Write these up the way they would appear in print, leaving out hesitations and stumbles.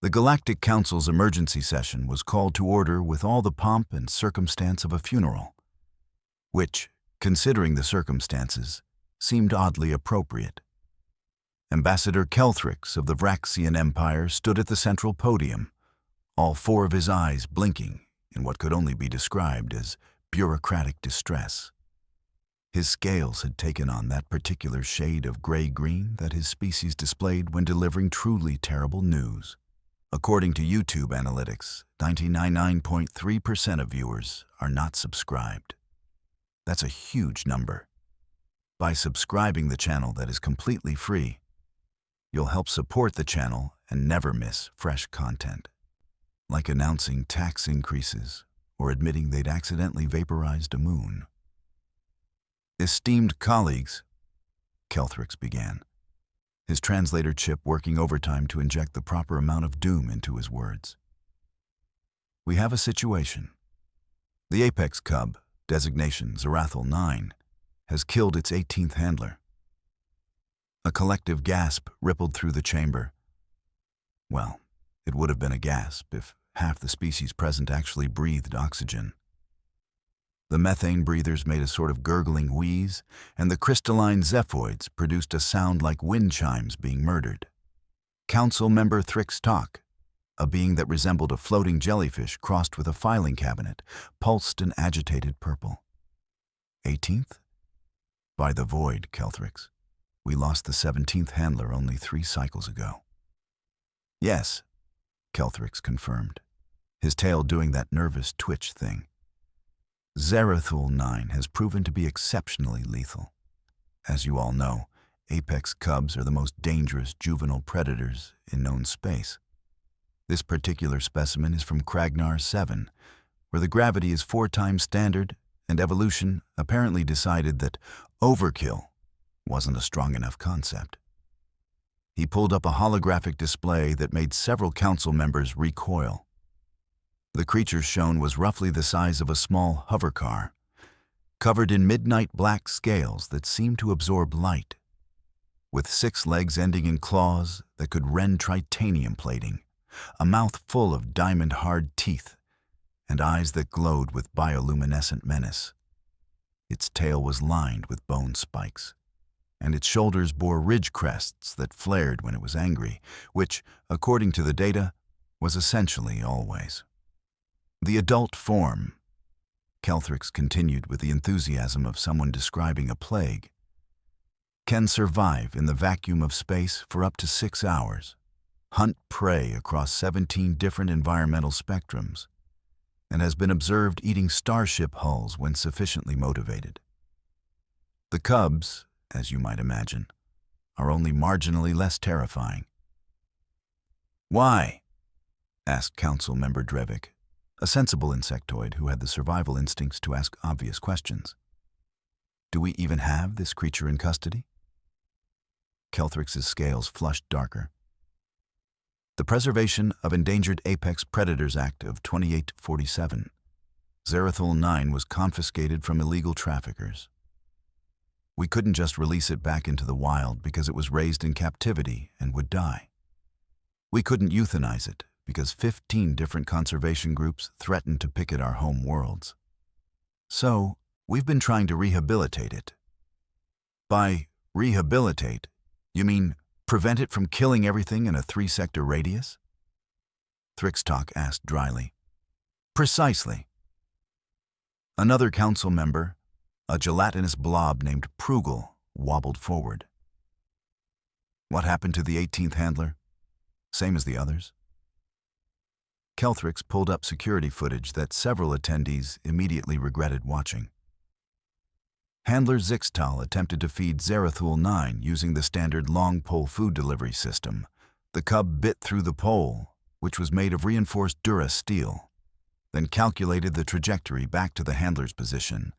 The Galactic Council's emergency session was called to order with all the pomp and circumstance of a funeral, which, considering the circumstances, seemed oddly appropriate. Ambassador Kelthrix of the Vraxian Empire stood at the central podium, all four of his eyes blinking in what could only be described as bureaucratic distress. His scales had taken on that particular shade of gray-green that his species displayed when delivering truly terrible news. According to YouTube analytics, 99.3% of viewers are not subscribed. That's a huge number. By subscribing the channel that is completely free, you'll help support the channel and never miss fresh content. Like announcing tax increases or admitting they'd accidentally vaporized a moon. Esteemed colleagues, Kelthrix began, his translator chip working overtime to inject the proper amount of doom into his words. We have a situation. The Apex Cub, designation Zerathal 9, has killed its 18th handler. A collective gasp rippled through the chamber. Well, it would have been a gasp if half the species present actually breathed oxygen. The methane breathers made a sort of gurgling wheeze, and the crystalline zephoids produced a sound like wind chimes being murdered. Council member Thrix Talk, a being that resembled a floating jellyfish crossed with a filing cabinet, pulsed an agitated purple. 18th? By the void, Kelthrix. We lost the 17th handler only 3 cycles ago. Yes, Kelthrix confirmed, his tail doing that nervous twitch thing. Zerathal 9 has proven to be exceptionally lethal. As you all know, Apex Cubs are the most dangerous juvenile predators in known space. This particular specimen is from Kragnar 7, where the gravity is 4 times standard, and evolution apparently decided that overkill wasn't a strong enough concept. He pulled up a holographic display that made several council members recoil. The creature shown was roughly the size of a small hover car, covered in midnight black scales that seemed to absorb light, with 6 legs ending in claws that could rend titanium plating, a mouth full of diamond-hard teeth, and eyes that glowed with bioluminescent menace. Its tail was lined with bone spikes, and its shoulders bore ridge crests that flared when it was angry, which, according to the data, was essentially always. The adult form, Kelthrix continued with the enthusiasm of someone describing a plague, can survive in the vacuum of space for up to 6 hours, hunt prey across 17 different environmental spectrums, and has been observed eating starship hulls when sufficiently motivated. The cubs, as you might imagine, are only marginally less terrifying. Why? Asked Council Member Drevik, a sensible insectoid who had the survival instincts to ask obvious questions. Do we even have this creature in custody? Kelthrix's scales flushed darker. The Preservation of Endangered Apex Predators Act of 2847. Zerathal 9 was confiscated from illegal traffickers. We couldn't just release it back into the wild because it was raised in captivity and would die. We couldn't euthanize it because 15 different conservation groups threatened to picket our home worlds. So, we've been trying to rehabilitate it. By rehabilitate, you mean prevent it from killing everything in a 3-sector radius? Thrixtalk asked dryly. Precisely. Another council member, a gelatinous blob named Prugel, wobbled forward. What happened to the 18th handler? Same as the others? Kelthrix pulled up security footage that several attendees immediately regretted watching. Handler Zixtal attempted to feed Zerathal 9 using the standard long-pole food delivery system. The cub bit through the pole, which was made of reinforced Dura steel, then calculated the trajectory back to the handler's position,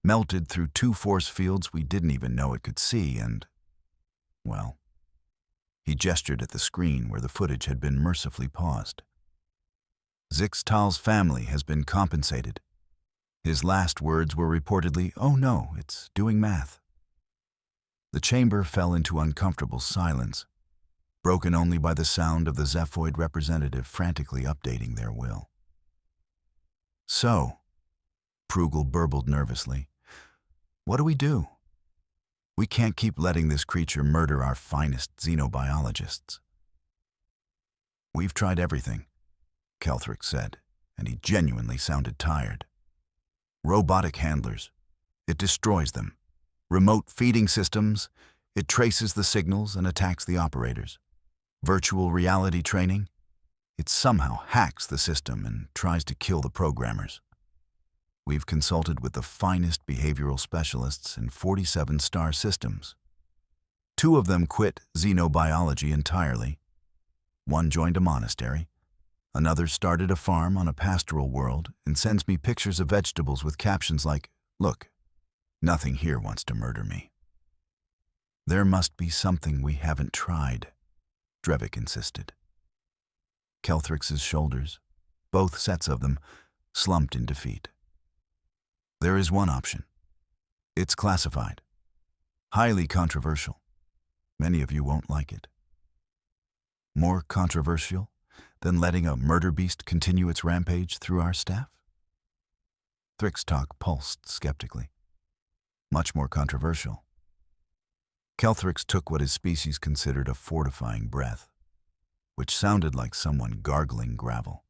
melted through 2 force fields we didn't even know it could see, and, well, he gestured at the screen where the footage had been mercifully paused. Zixtal's family has been compensated. His last words were reportedly, "Oh no, it's doing math." The chamber fell into uncomfortable silence. broken only by the sound of the Zephoid representative frantically updating their will. "So," Prugel burbled nervously, "what do we do? We can't keep letting this creature murder our finest xenobiologists." "We've tried everything," Kelthrick said, and he genuinely sounded tired. "Robotic handlers. It destroys them. Remote feeding systems. It traces the signals and attacks the operators. Virtual reality training. It somehow hacks the system and tries to kill the programmers. We've consulted with the finest behavioral specialists in 47 star systems. 2 of them quit xenobiology entirely. 1 joined a monastery. Another started a farm on a pastoral world and sends me pictures of vegetables with captions like, 'Look, nothing here wants to murder me.' There must be something we haven't tried," Drevik insisted. Kelthrick's shoulders, both sets of them, slumped in defeat. "There is one option. It's classified. Highly controversial. Many of you won't like it." "More controversial than letting a murder beast continue its rampage through our staff?" Thrickstalk pulsed skeptically. "Much more controversial." Kelthrix took what his species considered a fortifying breath, which sounded like someone gargling gravel.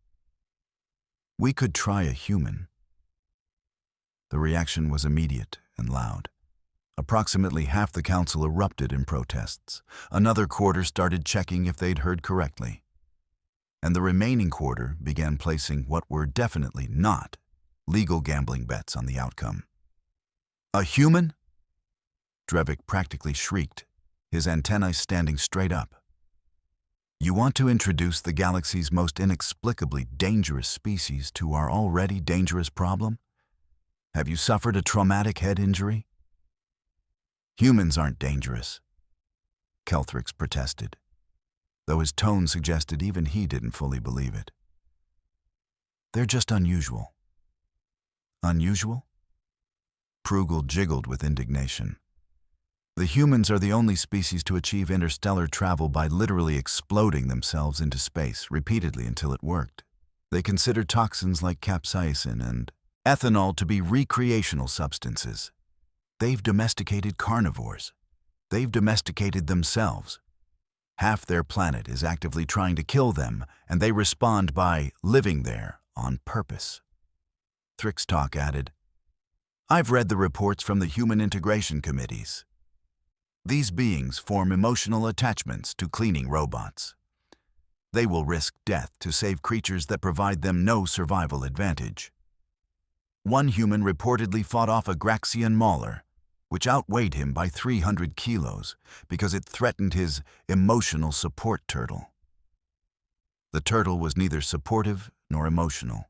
"We could try a human." The reaction was immediate and loud. Approximately half the council erupted in protests. Another quarter started checking if they'd heard correctly. And the remaining quarter began placing what were definitely not legal gambling bets on the outcome. "A human?" Drevik practically shrieked, his antennae standing straight up. "You want to introduce the galaxy's most inexplicably dangerous species to our already dangerous problem? Have you suffered a traumatic head injury?" "Humans aren't dangerous," Kelthrix protested, though his tone suggested even he didn't fully believe it. "They're just unusual." "Unusual?" Prugel jiggled with indignation. "The humans are the only species to achieve interstellar travel by literally exploding themselves into space repeatedly until it worked. They consider toxins like capsaicin and ethanol to be recreational substances. They've domesticated carnivores. They've domesticated themselves. Half their planet is actively trying to kill them, and they respond by living there on purpose." Thrickstalk added, "I've read the reports from the Human Integration Committees. These beings form emotional attachments to cleaning robots. They will risk death to save creatures that provide them no survival advantage. One human reportedly fought off a Graxian mauler, which outweighed him by 300 kilos because it threatened his emotional support turtle. The turtle was neither supportive nor emotional.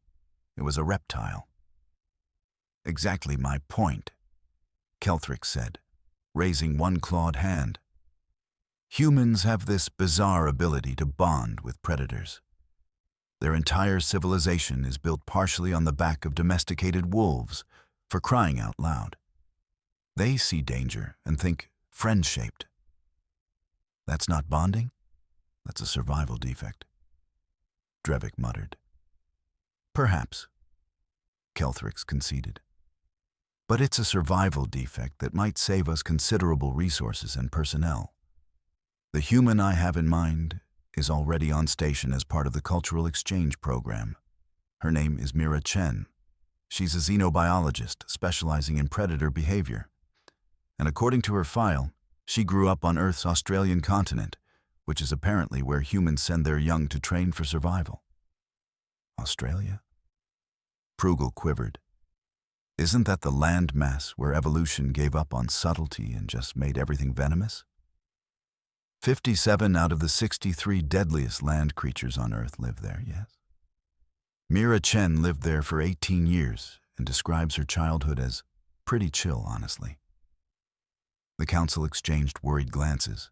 It was a reptile." "Exactly my point," Kelthrix said, raising one clawed hand. "Humans have this bizarre ability to bond with predators. Their entire civilization is built partially on the back of domesticated wolves, for crying out loud. They see danger and think friend-shaped. That's not bonding? That's a survival defect." Drevik muttered. "Perhaps," Kelthrix conceded. "But it's a survival defect that might save us considerable resources and personnel. The human I have in mind is already on station as part of the cultural exchange program. Her name is Mira Chen. She's a xenobiologist specializing in predator behavior. And according to her file, she grew up on Earth's Australian continent, which is apparently where humans send their young to train for survival." "Australia?" Prugel quivered. "Isn't that the land mass where evolution gave up on subtlety and just made everything venomous? 57 out of the 63 deadliest land creatures on Earth live there, yes? Mira Chen lived there for 18 years and describes her childhood as pretty chill, honestly." The council exchanged worried glances,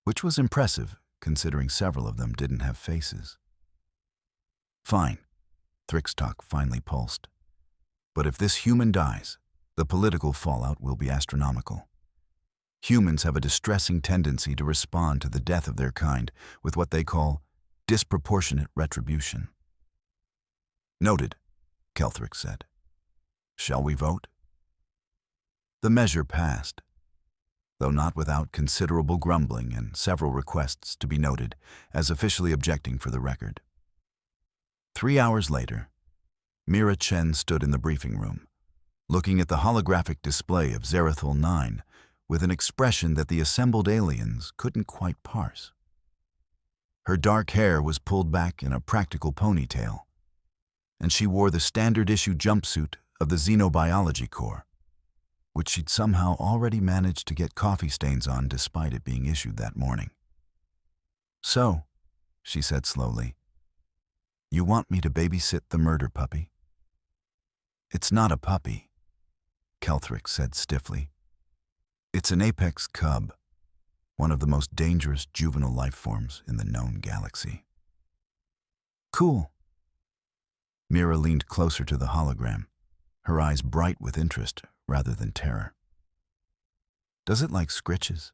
which was impressive considering several of them didn't have faces. "Fine," Thrickstalk finally pulsed. "But if this human dies, the political fallout will be astronomical. Humans have a distressing tendency to respond to the death of their kind with what they call disproportionate retribution. Noted, Kelthrick said. Shall we vote? The measure passed, though not without considerable grumbling and several requests to be noted as officially objecting for the record. 3 hours later, Mira Chen stood in the briefing room, looking at the holographic display of Zerathul 9 with an expression that the assembled aliens couldn't quite parse. Her dark hair was pulled back in a practical ponytail, and she wore the standard-issue jumpsuit of the Xenobiology Corps, which she'd somehow already managed to get coffee stains on despite it being issued that morning. So, she said slowly, you want me to babysit the murder puppy? It's not a puppy, Kelthrick said stiffly. It's an Apex Cub, one of the most dangerous juvenile life forms in the known galaxy. Cool. Mira leaned closer to the hologram, her eyes bright with interest rather than terror. Does it like scritches?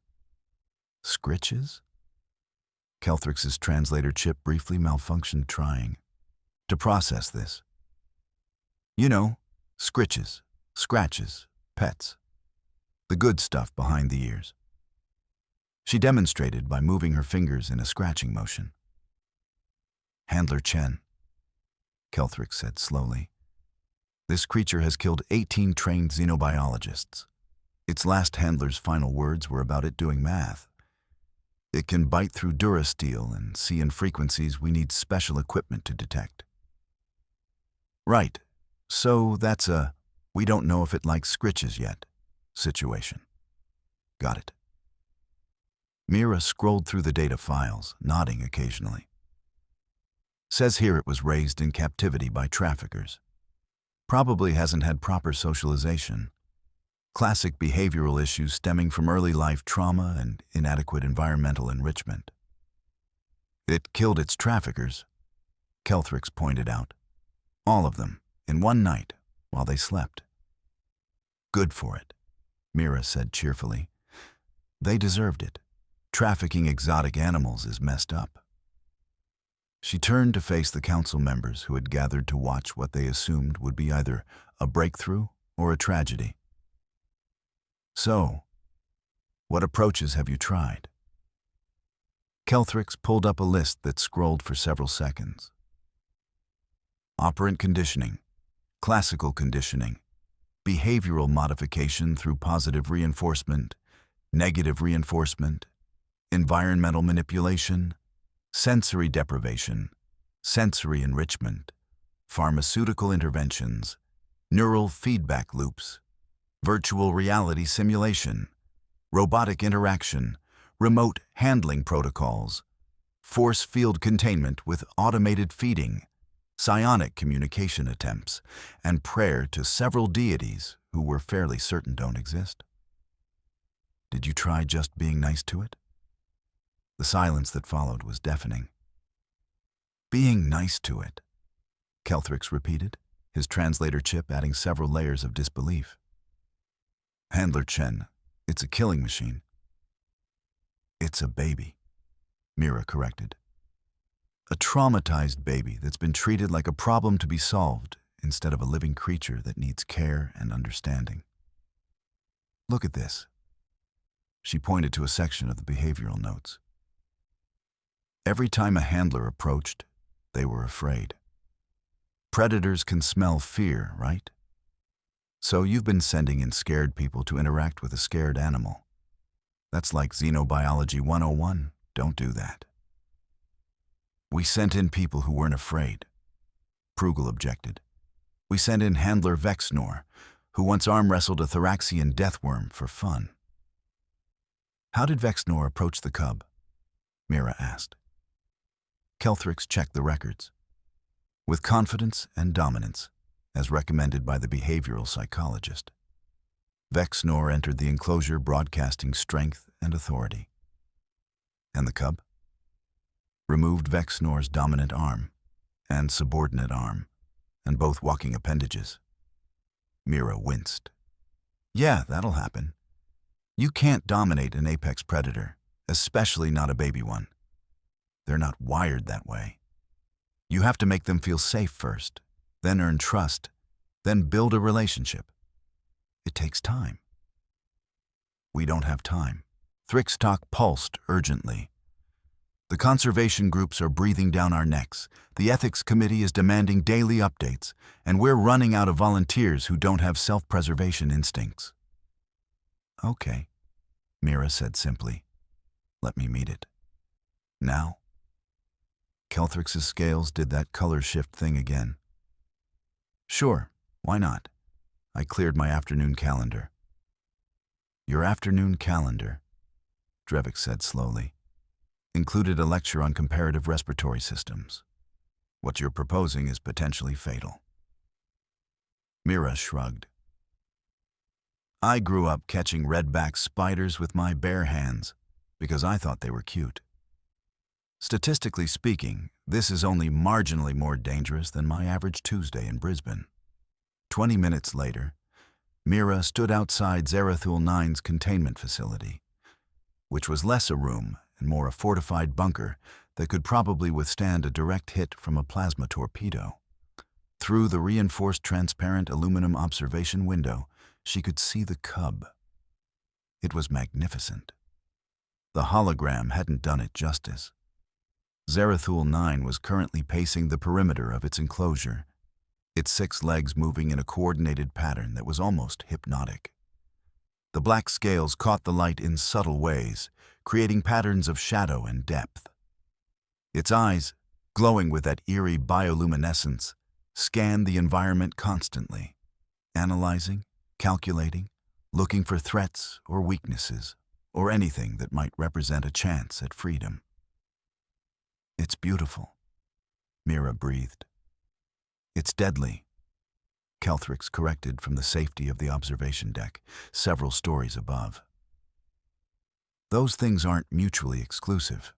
Scritches? Kelthrick's translator chip briefly malfunctioned trying to process this. You know, scritches, scratches, pets. The good stuff behind the ears. She demonstrated by moving her fingers in a scratching motion. Handler Chen, Kelthrick said slowly. This creature has killed 18 trained xenobiologists. Its last handler's final words were about it doing math. It can bite through durasteel and see in frequencies we need special equipment to detect. Right, so that's a we don't know if it likes scritches yet situation. Got it. Mira scrolled through the data files, nodding occasionally. Says here it was raised in captivity by traffickers. Probably hasn't had proper socialization. Classic behavioral issues stemming from early life trauma and inadequate environmental enrichment. It killed its traffickers, Kelthrix pointed out. All of them, in one night, while they slept. Good for it, Mira said cheerfully. They deserved it. Trafficking exotic animals is messed up. She turned to face the council members who had gathered to watch what they assumed would be either a breakthrough or a tragedy. So, what approaches have you tried? Kelthrix pulled up a list that scrolled for several seconds. Operant conditioning, classical conditioning, behavioral modification through positive reinforcement, negative reinforcement, environmental manipulation, sensory deprivation, sensory enrichment, pharmaceutical interventions, neural feedback loops, virtual reality simulation, robotic interaction, remote handling protocols, force field containment with automated feeding, psionic communication attempts, and prayer to several deities who we're fairly certain don't exist. Did you try just being nice to it? The silence that followed was deafening. Being nice to it, Kelthrix repeated, his translator chip adding several layers of disbelief. Handler Chen, it's a killing machine. It's a baby, Mira corrected. A traumatized baby that's been treated like a problem to be solved instead of a living creature that needs care and understanding. Look at this. She pointed to a section of the behavioral notes. Every time a handler approached, they were afraid. Predators can smell fear, right? So you've been sending in scared people to interact with a scared animal. That's like Xenobiology 101. Don't do that. We sent in people who weren't afraid. Prugel objected. We sent in handler Vexnor, who once arm wrestled a Thoraxian deathworm for fun. How did Vexnor approach the cub? Mira asked. Kelthrix checked the records. With confidence and dominance, as recommended by the behavioral psychologist. Vexnor entered the enclosure broadcasting strength and authority. And the cub? Removed Vexnor's dominant arm and subordinate arm, and both walking appendages. Mira winced. Yeah, that'll happen. You can't dominate an apex predator, especially not a baby one. They're not wired that way. You have to make them feel safe first, then earn trust, then build a relationship. It takes time. We don't have time. Thrixtalk pulsed urgently. The conservation groups are breathing down our necks, the ethics committee is demanding daily updates, and we're running out of volunteers who don't have self-preservation instincts. Okay, Mira said simply. Let me meet it. Now? Kelthrix's scales did that color shift thing again. Sure, why not? I cleared my afternoon calendar. Your afternoon calendar, Drevik said slowly, included a lecture on comparative respiratory systems. What you're proposing is potentially fatal. Mira shrugged. I grew up catching redback spiders with my bare hands because I thought they were cute. Statistically speaking, this is only marginally more dangerous than my average Tuesday in Brisbane. 20 minutes later, Mira stood outside Zarathul 9's containment facility, which was less a room and more a fortified bunker that could probably withstand a direct hit from a plasma torpedo. Through the reinforced transparent aluminum observation window, she could see the cub. It was magnificent. The hologram hadn't done it justice. Zarathul 9 was currently pacing the perimeter of its enclosure, its 6 legs moving in a coordinated pattern that was almost hypnotic. The black scales caught the light in subtle ways, creating patterns of shadow and depth. Its eyes, glowing with that eerie bioluminescence, scanned the environment constantly, analyzing, calculating, looking for threats or weaknesses, or anything that might represent a chance at freedom. It's beautiful, Mira breathed. It's deadly, Kelthrix corrected from the safety of the observation deck, several stories above. Those things aren't mutually exclusive.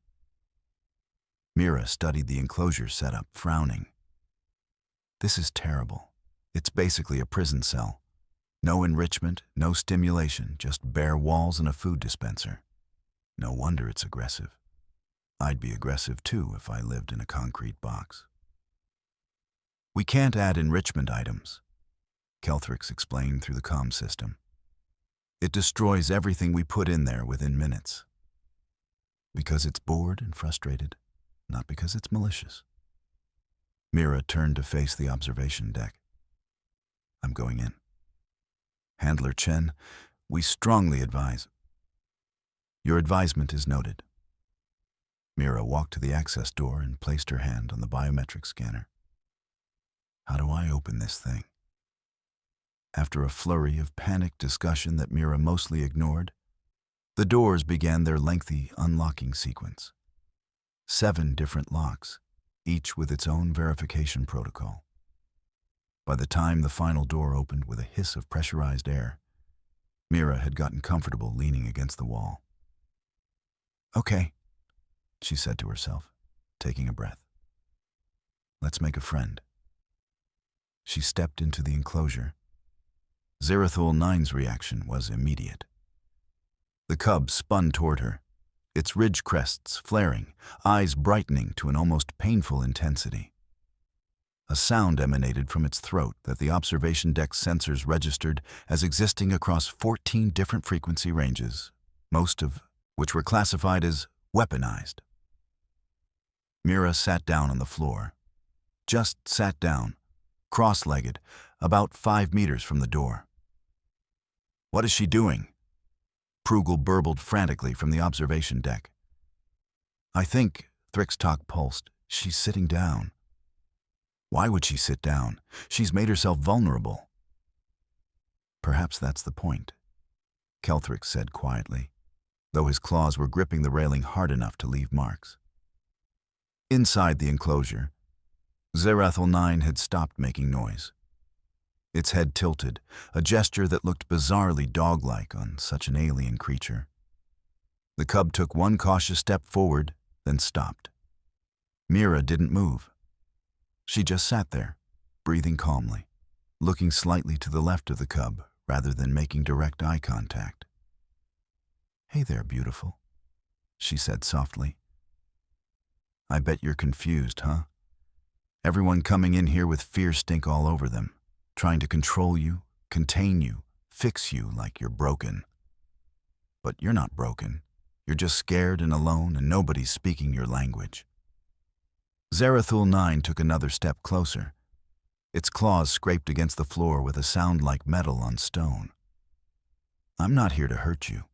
Mira studied the enclosure setup, frowning. This is terrible. It's basically a prison cell. No enrichment, no stimulation, just bare walls and a food dispenser. No wonder it's aggressive. I'd be aggressive too if I lived in a concrete box. We can't add enrichment items, Kelthrix explained through the comm system. It destroys everything we put in there within minutes. Because it's bored and frustrated, not because it's malicious. Mira turned to face the observation deck. I'm going in. Handler Chen, we strongly advise. Your advisement is noted. Mira walked to the access door and placed her hand on the biometric scanner. How do I open this thing? After a flurry of panicked discussion that Mira mostly ignored, the doors began their lengthy unlocking sequence. 7 different locks, each with its own verification protocol. By the time the final door opened with a hiss of pressurized air, Mira had gotten comfortable leaning against the wall. Okay, she said to herself, taking a breath. Let's make a friend. She stepped into the enclosure. Zarathul 9's reaction was immediate. The cub spun toward her, its ridge crests flaring, eyes brightening to an almost painful intensity. A sound emanated from its throat that the observation deck's sensors registered as existing across 14 different frequency ranges, most of which were classified as weaponized. Mira sat down on the floor. Just sat down, cross-legged, about 5 meters from the door. What is she doing? Prugel burbled frantically from the observation deck. I think, Thrixtalk pulsed, she's sitting down. Why would she sit down? She's made herself vulnerable. Perhaps that's the point, Kelthrix said quietly, though his claws were gripping the railing hard enough to leave marks. Inside the enclosure, Zarathul 9 had stopped making noise. Its head tilted, a gesture that looked bizarrely dog-like on such an alien creature. The cub took one cautious step forward, then stopped. Mira didn't move. She just sat there, breathing calmly, looking slightly to the left of the cub rather than making direct eye contact. "Hey there, beautiful," she said softly. "I bet you're confused, huh? Everyone coming in here with fear stink all over them, trying to control you, contain you, fix you like you're broken. But you're not broken. You're just scared and alone, and nobody's speaking your language." Zarathul 9 took another step closer. Its claws scraped against the floor with a sound like metal on stone. "I'm not here to hurt you,"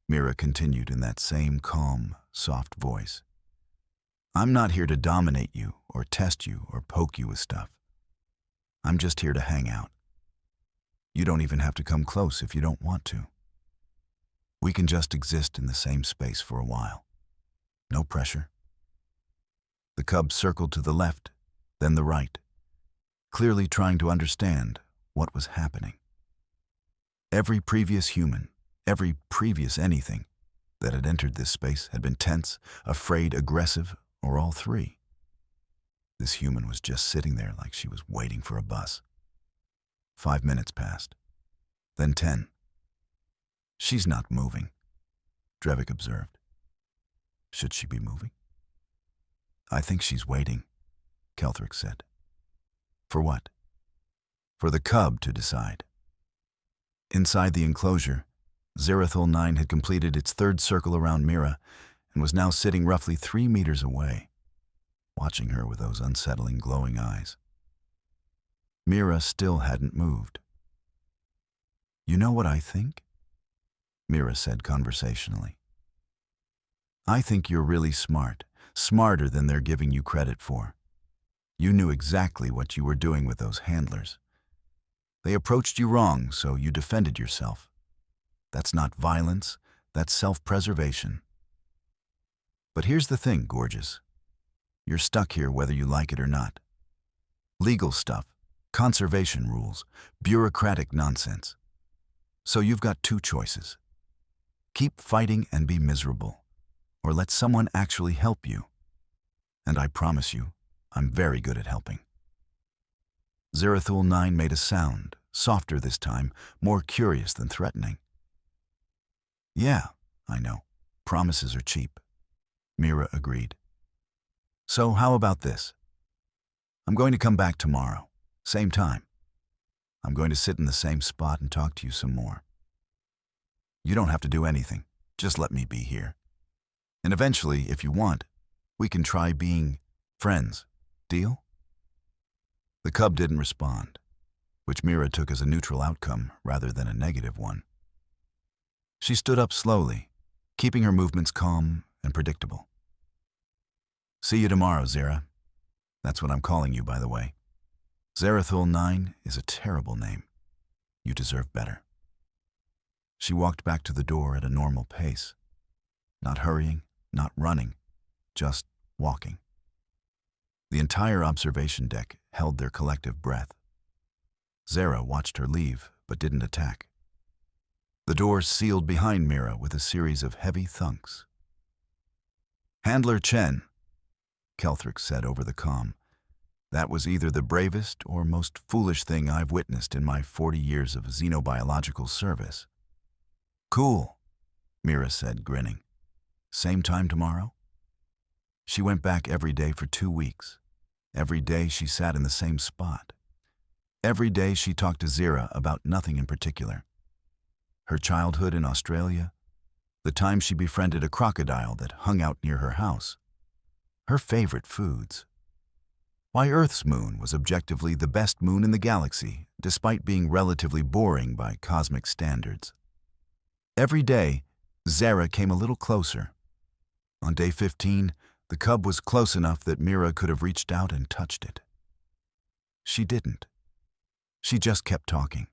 Mira continued in that same calm, soft voice. "I'm not here to dominate you or test you or poke you with stuff. I'm just here to hang out. You don't even have to come close if you don't want to. We can just exist in the same space for a while. No pressure." The cub circled to the left, then the right, clearly trying to understand what was happening. Every previous human, every previous anything that had entered this space had been tense, afraid, aggressive, or all three. This human was just sitting there like she was waiting for a bus. 5 minutes passed, then 10. "She's not moving," Drevik observed. "Should she be moving?" "I think she's waiting," Kelthrick said. "For what?" "For the cub to decide." Inside the enclosure, Zarathul 9 had completed its third circle around Mira and was now sitting roughly 3 meters away, watching her with those unsettling glowing eyes. Mira still hadn't moved. "You know what I think?" Mira said conversationally. "I think you're really smart, smarter than they're giving you credit for. You knew exactly what you were doing with those handlers. They approached you wrong, so you defended yourself. That's not violence, that's self-preservation. But here's the thing, gorgeous. You're stuck here whether you like it or not. Legal stuff, conservation rules, bureaucratic nonsense. So you've got 2 choices. Keep fighting and be miserable, or let someone actually help you. And I promise you, I'm very good at helping." Zarathul 9 made a sound, softer this time, more curious than threatening. "Yeah, I know. Promises are cheap," Mira agreed. "So how about this? I'm going to come back tomorrow, same time. I'm going to sit in the same spot and talk to you some more. You don't have to do anything, just let me be here. And eventually, if you want, we can try being friends. Deal?" The cub didn't respond, which Mira took as a neutral outcome rather than a negative one. She stood up slowly, keeping her movements calm and predictable. "See you tomorrow, Zara. That's what I'm calling you, by the way. Zarathul 9 is a terrible name. You deserve better." She walked back to the door at a normal pace, not hurrying, not running, just walking. The entire observation deck held their collective breath. Zara watched her leave, but didn't attack. The doors sealed behind Mira with a series of heavy thunks. "Handler Chen," Kelthrick said over the comm. "That was either the bravest or most foolish thing I've witnessed in my 40 years of xenobiological service." "Cool," Mira said, grinning. "Same time tomorrow?" She went back every day for 2 weeks. Every day she sat in the same spot. Every day she talked to Zira about nothing in particular. Her childhood in Australia, the time she befriended a crocodile that hung out near her house, her favorite foods, why Earth's moon was objectively the best moon in the galaxy, despite being relatively boring by cosmic standards. Every day, Zara came a little closer. On day 15, the cub was close enough that Mira could have reached out and touched it. She didn't. She just kept talking.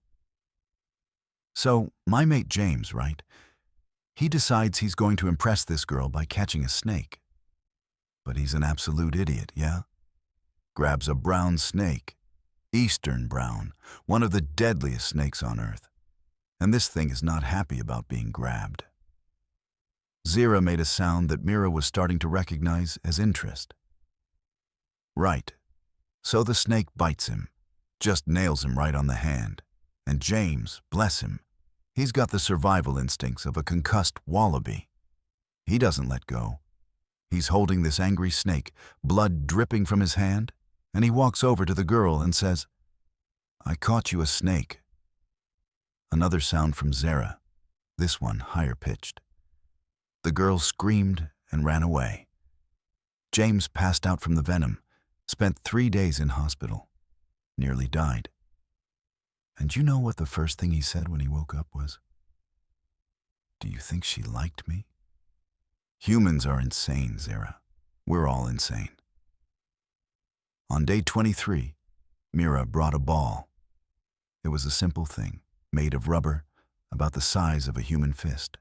"So, my mate James, right? He decides he's going to impress this girl by catching a snake. But he's an absolute idiot, yeah? Grabs a brown snake, eastern brown, one of the deadliest snakes on Earth. And this thing is not happy about being grabbed." Zira made a sound that Mira was starting to recognize as interest. "Right. So the snake bites him, just nails him right on the hand. And James, bless him, He's got the survival instincts of a concussed wallaby. He doesn't let go. He's holding this angry snake, blood dripping from his hand, and he walks over to the girl and says, "I caught you a snake." Another sound from Zara, this one higher pitched. The girl screamed and ran away. James passed out from the venom, spent 3 days in hospital, nearly died. And you know what the first thing he said when he woke up was? "Do you think she liked me?" Humans are insane, Zara. We're all insane. On day 23, Mira brought a ball. It was a simple thing, made of rubber, about the size of a human fist.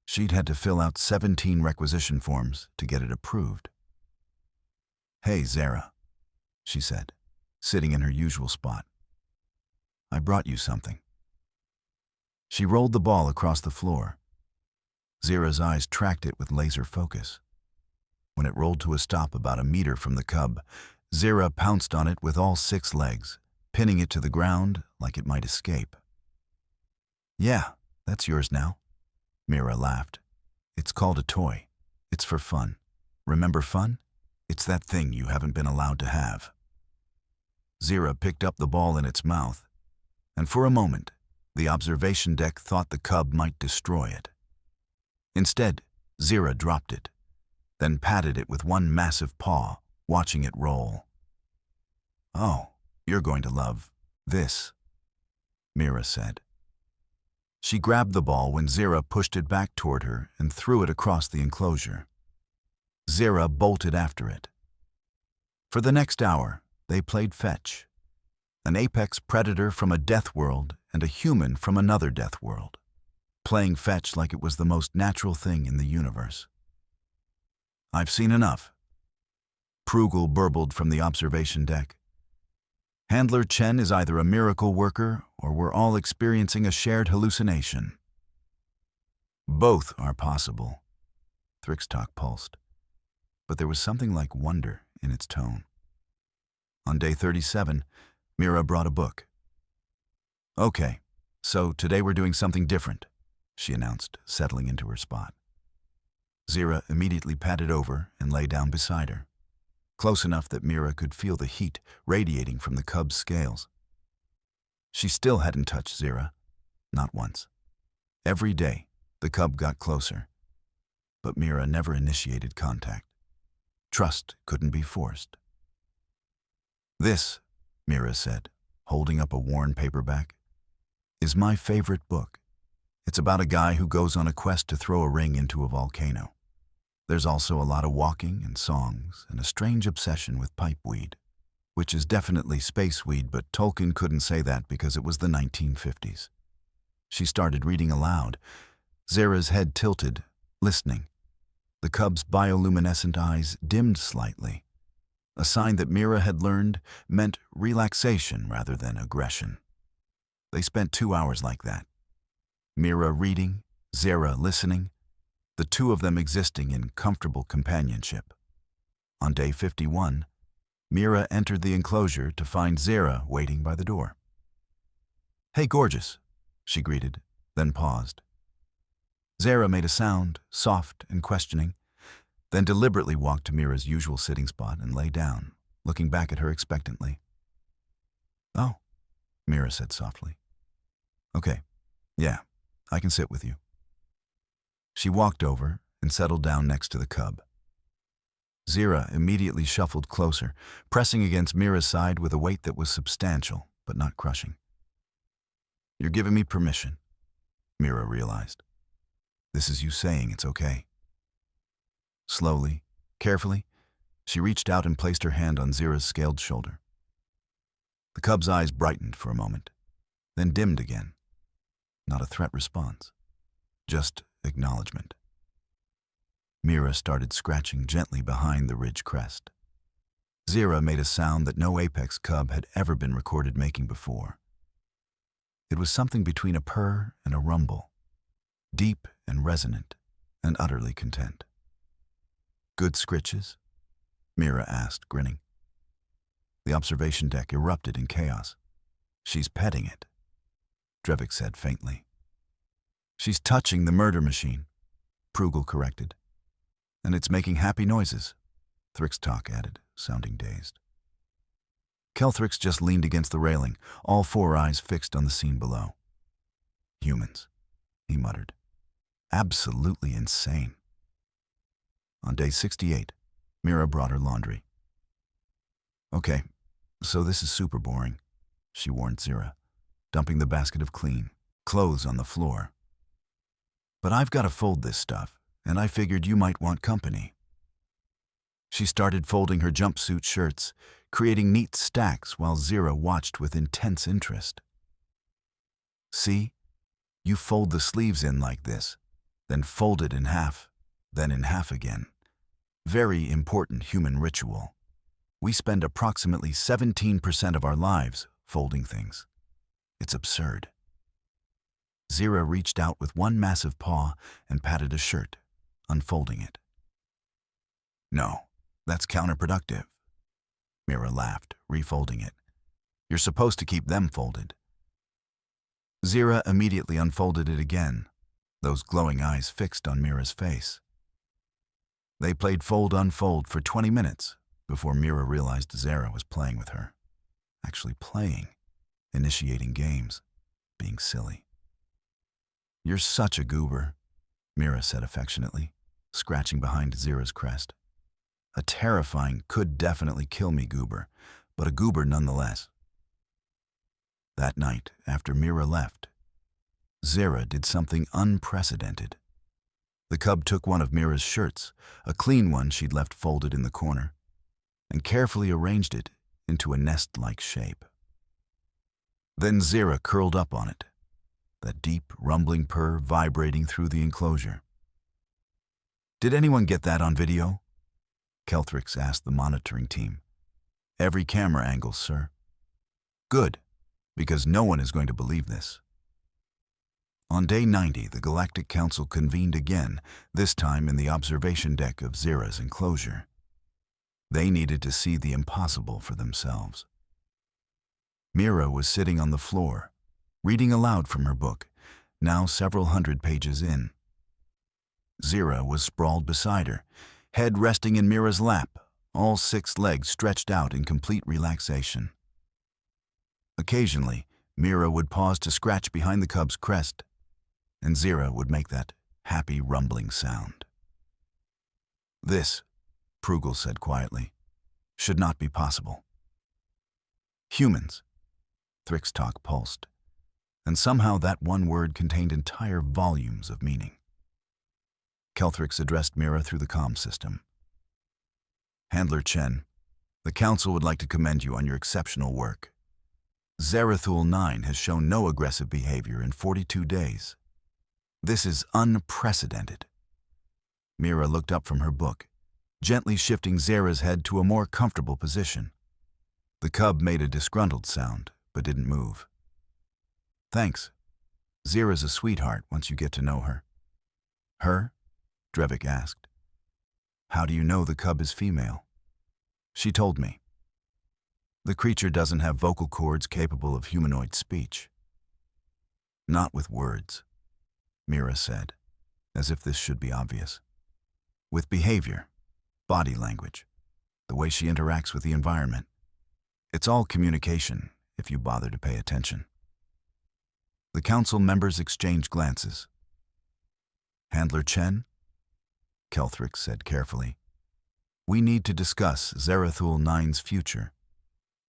She'd had to fill out 17 requisition forms to get it approved. "Hey, Zara," she said, sitting in her usual spot. "I brought you something." She rolled the ball across the floor. Zara's eyes tracked it with laser focus. When it rolled to a stop about a meter from the cub, Zara pounced on it with all 6 legs, pinning it to the ground like it might escape. "Yeah, that's yours now." Mira laughed. "It's called a toy. It's for fun. Remember fun? It's that thing you haven't been allowed to have." Zara picked up the ball in its mouth, and for a moment, the observation deck thought the cub might destroy it. Instead, Zara dropped it, then patted it with one massive paw, watching it roll. "Oh, you're going to love this," Mira said. She grabbed the ball when Zara pushed it back toward her and threw it across the enclosure. Zara bolted after it. For the next hour, they played fetch. An apex predator from a death world and a human from another death world, playing fetch like it was the most natural thing in the universe. "I've seen enough," Prugel burbled from the observation deck. "Handler Chen is either a miracle worker or we're all experiencing a shared hallucination." "Both are possible," Thrixtalk pulsed, but there was something like wonder in its tone. On day 37, Mira brought a book. "Okay, so today we're doing something different," she announced, settling into her spot. Zara immediately padded over and lay down beside her, close enough that Mira could feel the heat radiating from the cub's scales. She still hadn't touched Zara, not once. Every day, the cub got closer, but Mira never initiated contact. Trust couldn't be forced. "This," Mira said, holding up a worn paperback, "is my favorite book. It's about a guy who goes on a quest to throw a ring into a volcano. There's also a lot of walking and songs and a strange obsession with pipeweed, which is definitely space weed, but Tolkien couldn't say that because it was the 1950s. She started reading aloud. Zara's head tilted, listening. The cub's bioluminescent eyes dimmed slightly, a sign that Mira had learned meant relaxation rather than aggression. They spent 2 hours like that. Mira reading, Zara listening, the two of them existing in comfortable companionship. On day 51, Mira entered the enclosure to find Zara waiting by the door. "Hey, gorgeous," she greeted, then paused. Zara made a sound, soft and questioning, then deliberately walked to Mira's usual sitting spot and lay down, looking back at her expectantly. "Oh," Mira said softly. "Okay, yeah, I can sit with you." She walked over and settled down next to the cub. Zara immediately shuffled closer, pressing against Mira's side with a weight that was substantial, but not crushing. "You're giving me permission," Mira realized. "This is you saying it's okay." Slowly, carefully, she reached out and placed her hand on Zara's scaled shoulder. The cub's eyes brightened for a moment, then dimmed again. Not a threat response, just acknowledgement. Mira started scratching gently behind the ridge crest. Zara made a sound that no apex cub had ever been recorded making before. It was something between a purr and a rumble, deep and resonant, and utterly content. "Good scritches?" Mira asked, grinning. The observation deck erupted in chaos. "She's petting it," Drevik said faintly. She's touching the murder machine, Prugel corrected. And it's making happy noises, Thrixtalk added, sounding dazed. Kelthrix just leaned against the railing, all four eyes fixed on the scene below. Humans, he muttered. Absolutely insane. On day 68, Mira brought her laundry. Okay, so this is super boring, she warned Zira, dumping the basket of clean clothes on the floor. But I've got to fold this stuff, and I figured you might want company. She started folding her jumpsuit shirts, creating neat stacks while Zira watched with intense interest. See? You fold the sleeves in like this, then fold it in half, then in half again. Very important human ritual. We spend approximately 17% of our lives folding things. It's absurd. Zira reached out with one massive paw and patted a shirt, unfolding it. No, that's counterproductive. Mira laughed, refolding it. You're supposed to keep them folded. Zira immediately unfolded it again, those glowing eyes fixed on Mira's face. They played fold-unfold for 20 minutes before Mira realized Zira was playing with her. Actually playing, initiating games, being silly. You're such a goober, Mira said affectionately, scratching behind Zira's crest. A terrifying, could definitely kill me goober, but a goober nonetheless. That night, after Mira left, Zira did something unprecedented. The cub took one of Mira's shirts, a clean one she'd left folded in the corner, and carefully arranged it into a nest-like shape. Then Zira curled up on it, that deep, rumbling purr vibrating through the enclosure. Did anyone get that on video? Kelthrix asked the monitoring team. Every camera angle, sir. Good, because no one is going to believe this. On day 90, the Galactic Council convened again, this time in the observation deck of Zira's enclosure. They needed to see the impossible for themselves. Mira was sitting on the floor, reading aloud from her book, now several hundred pages in. Zira was sprawled beside her, head resting in Mira's lap, all 6 legs stretched out in complete relaxation. Occasionally, Mira would pause to scratch behind the cub's crest, and Zira would make that happy rumbling sound. This, Prugel said quietly, should not be possible. Humans, Thrixtalk pulsed, and somehow that one word contained entire volumes of meaning. Kelthrix addressed Mira through the comm system. Handler Chen, the Council would like to commend you on your exceptional work. Zarathul 9 has shown no aggressive behavior in 42 days. This is unprecedented. Mira looked up from her book, gently shifting Zara's head to a more comfortable position. The cub made a disgruntled sound, but didn't move. Thanks. Zira's a sweetheart once you get to know her. Her? Drevik asked. How do you know the cub is female? She told me. The creature doesn't have vocal cords capable of humanoid speech. Not with words, Mira said, as if this should be obvious. With behavior, body language, the way she interacts with the environment. It's all communication, if you bother to pay attention. The council members exchanged glances. Handler Chen? Kelthrix said carefully. We need to discuss Zarathul 9's future.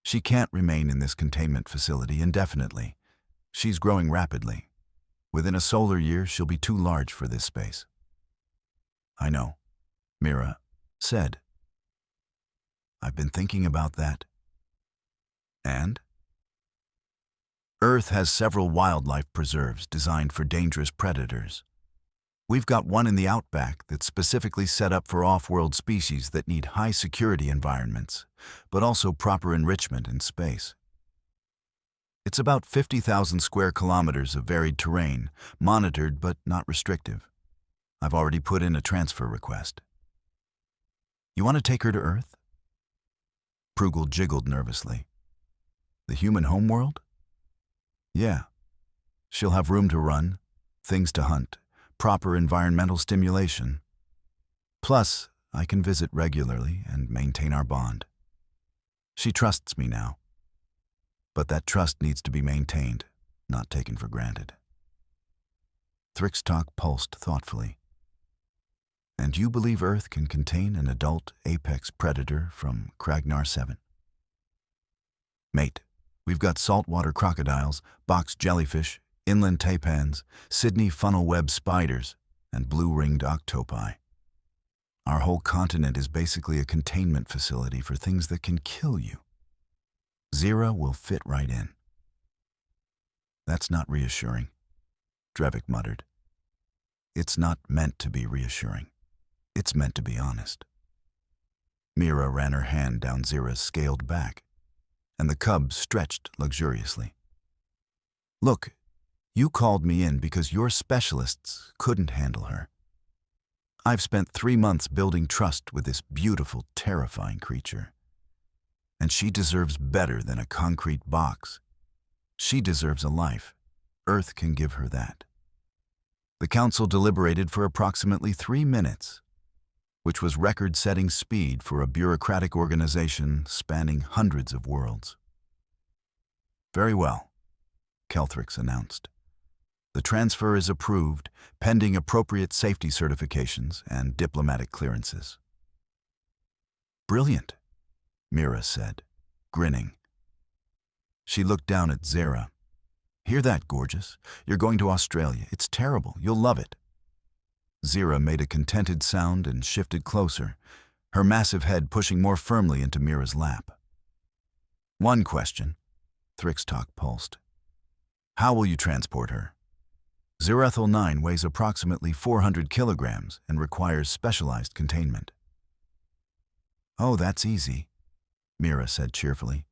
She can't remain in this containment facility indefinitely. She's growing rapidly. Within a solar year, she'll be too large for this space. I know, Mira said. I've been thinking about that. And? Earth has several wildlife preserves designed for dangerous predators. We've got one in the outback that's specifically set up for off-world species that need high-security environments, but also proper enrichment in space. It's about 50,000 square kilometers of varied terrain, monitored but not restrictive. I've already put in a transfer request. You want to take her to Earth? Prugel jiggled nervously. The human homeworld? Yeah. She'll have room to run, things to hunt, proper environmental stimulation. Plus, I can visit regularly and maintain our bond. She trusts me now. But that trust needs to be maintained, not taken for granted. Thrixtalk pulsed thoughtfully. And you believe Earth can contain an adult apex predator from Kragnar 7? Mate, we've got saltwater crocodiles, box jellyfish, inland taipans, Sydney funnel web spiders, and blue-ringed octopi. Our whole continent is basically a containment facility for things that can kill you. Zira will fit right in. That's not reassuring, Drevik muttered. It's not meant to be reassuring. It's meant to be honest. Mira ran her hand down Zira's scaled back, and the cub stretched luxuriously. Look, you called me in because your specialists couldn't handle her. I've spent 3 months building trust with this beautiful, terrifying creature. And she deserves better than a concrete box. She deserves a life. Earth can give her that. The council deliberated for approximately 3 minutes, which was record-setting speed for a bureaucratic organization spanning hundreds of worlds. Very well, Kelthrix announced. The transfer is approved, pending appropriate safety certifications and diplomatic clearances. Brilliant, Mira said, grinning. She looked down at Zira. Hear that, gorgeous? You're going to Australia. It's terrible. You'll love it. Zira made a contented sound and shifted closer, her massive head pushing more firmly into Mira's lap. One question, Thrixtalk pulsed. How will you transport her? Zirethal 9 weighs approximately 400 kilograms and requires specialized containment. Oh, that's easy, Mira said cheerfully.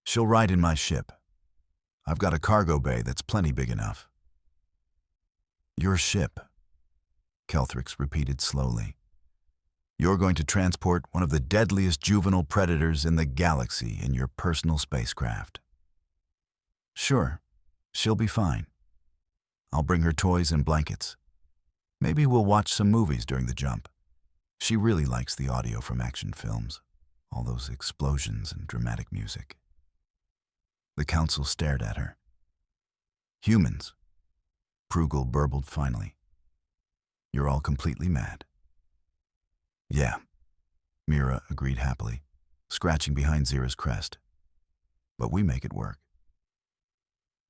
She'll ride in my ship. I've got a cargo bay that's plenty big enough. Your ship, Kelthrix repeated slowly. You're going to transport one of the deadliest juvenile predators in the galaxy in your personal spacecraft. Sure, she'll be fine. I'll bring her toys and blankets. Maybe we'll watch some movies during the jump. She really likes the audio from action films, all those explosions and dramatic music. The council stared at her. Humans, Prugel burbled finally. You're all completely mad. Yeah, Mira agreed happily, scratching behind Zira's crest. But we make it work.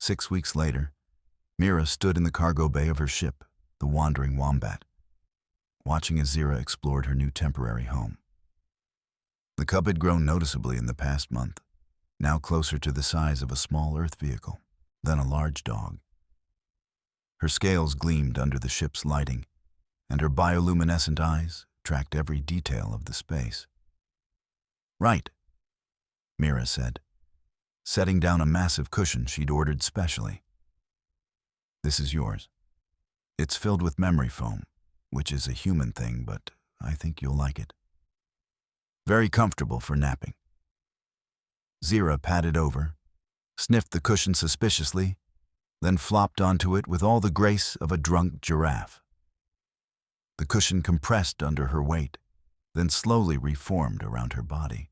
6 weeks later, Mira stood in the cargo bay of her ship, the Wandering Wombat, watching as Zira explored her new temporary home. The cub had grown noticeably in the past month, now closer to the size of a small Earth vehicle than a large dog. Her scales gleamed under the ship's lighting, and her bioluminescent eyes tracked every detail of the space. Right, Mira said, setting down a massive cushion she'd ordered specially. This is yours. It's filled with memory foam, which is a human thing, but I think you'll like it. Very comfortable for napping. Zira padded over, sniffed the cushion suspiciously, then flopped onto it with all the grace of a drunk giraffe. The cushion compressed under her weight, then slowly reformed around her body.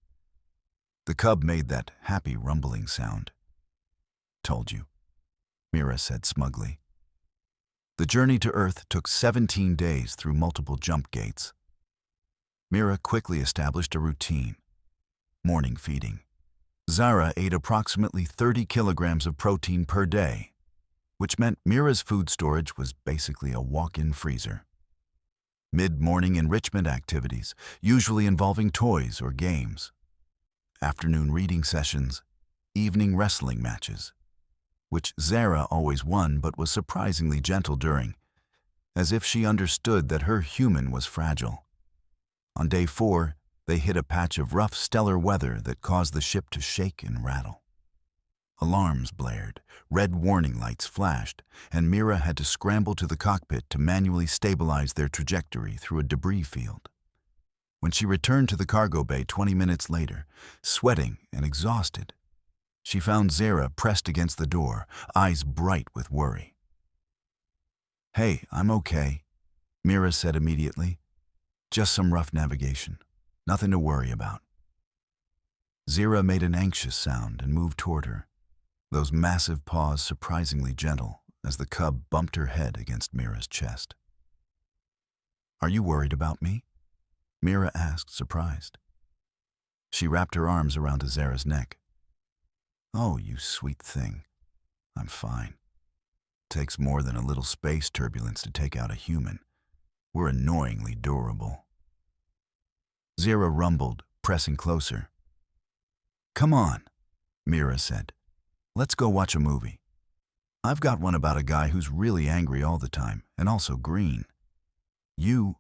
The cub made that happy rumbling sound. Told you, Mira said smugly. The journey to Earth took 17 days through multiple jump gates. Mira quickly established a routine. Morning feeding. Zara ate approximately 30 kilograms of protein per day, which meant Mira's food storage was basically a walk-in freezer. Mid-morning enrichment activities, usually involving toys or games. Afternoon reading sessions, evening wrestling matches, which Zara always won but was surprisingly gentle during, as if she understood that her human was fragile. On day 4, they hit a patch of rough stellar weather that caused the ship to shake and rattle. Alarms blared, red warning lights flashed, and Mira had to scramble to the cockpit to manually stabilize their trajectory through a debris field. When she returned to the cargo bay 20 minutes later, sweating and exhausted, she found Zara pressed against the door, eyes bright with worry. Hey, I'm okay, Mira said immediately. Just some rough navigation. Nothing to worry about. Zira made an anxious sound and moved toward her, those massive paws surprisingly gentle as the cub bumped her head against Mira's chest. Are you worried about me? Mira asked, surprised. She wrapped her arms around Azara's neck. Oh, you sweet thing. I'm fine. Takes more than a little space turbulence to take out a human. We're annoyingly durable. Zira rumbled, pressing closer. Come on, Mira said. Let's go watch a movie. I've got one about a guy who's really angry all the time and also green. You